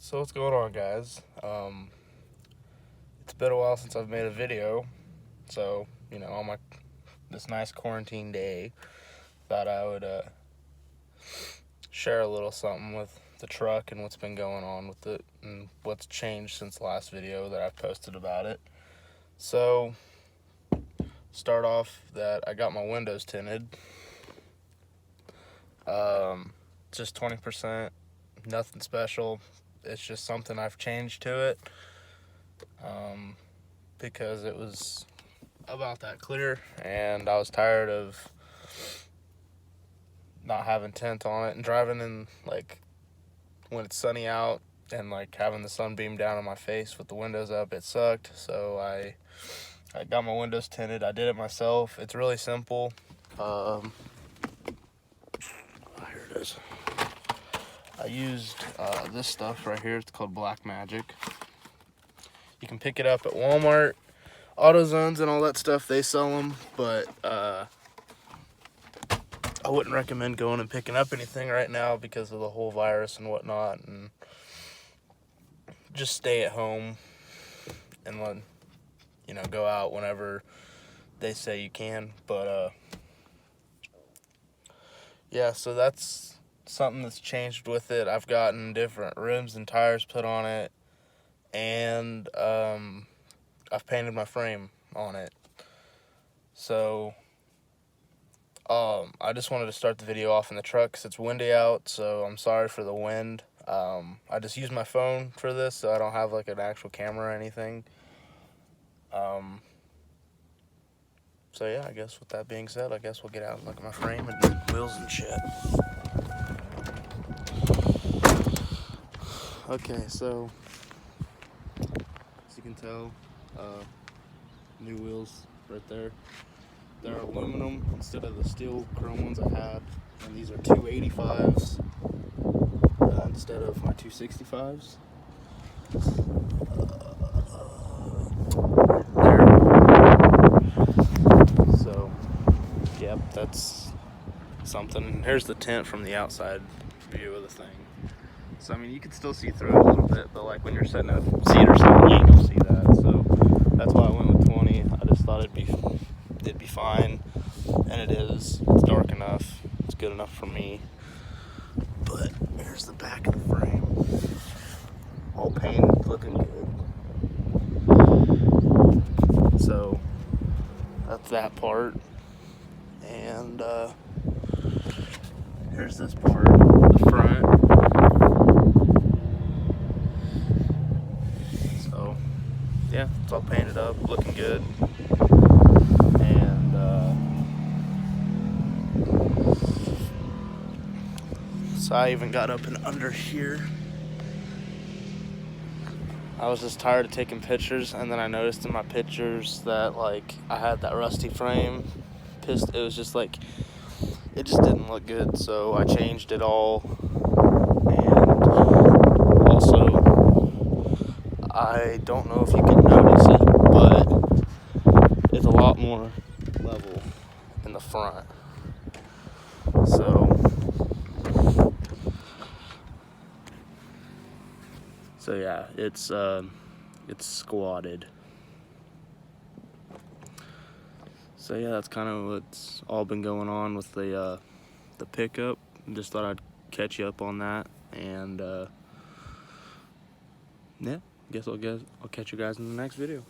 So what's going on, guys? It's been a while since I've made a video, so on this nice quarantine day, thought I would share a little something with the truck and what's been going on with it and what's changed since the last video that I've posted about it. So start off that I got my windows tinted. Just 20%, nothing special. It's just something I've changed to it. Because it was about that clear and I was tired of not having tint on it and driving in when it's sunny out and having the sun beam down on my face with the windows up. It sucked, so I got my windows tinted. I did it myself. It's really simple. Here it is. I used this stuff right here. It's called Black Magic. You can pick it up at Walmart, AutoZones, and all that stuff. They sell them, but I wouldn't recommend going and picking up anything right now because of the whole virus and whatnot. And just stay at home and go out whenever they say you can. But yeah, so that's something that's changed with it. I've gotten different rims and tires put on it, and I've painted my frame on it. So I just wanted to start the video off in the truck because it's windy out, so I'm sorry for the wind. I just use my phone for this, so I don't have an actual camera or anything. So yeah, I guess with that being said, I guess we'll get out and look at my frame and wheels and shit. Okay, so as you can tell, new wheels right there. They're aluminum instead of the steel chrome ones I had, and these are 285s instead of my 265s. There. So, yep, that's something. Here's the tint from the outside view of the thing. So, I mean, you can still see through it a little bit, but when you're sitting in a seat or something, you ain't gonna see that. So, that's why I went with 20. I just thought it'd be fine, and it is. It's dark enough. It's good enough for me. But here's the back of the frame. All painted, looking good. So that's that part. And here's this part, the front. So yeah, it's all painted up, looking good. And so I even got up and under here. I was just tired of taking pictures, and then I noticed in my pictures that I had that rusty frame. It was just it just didn't look good, so I changed it all. And also, I don't know if you can notice it, but it's a lot more level in the front. So yeah, it's squatted. So yeah, that's kind of what's all been going on with the pickup. Just thought I'd catch you up on that, and yeah, I'll catch you guys in the next video.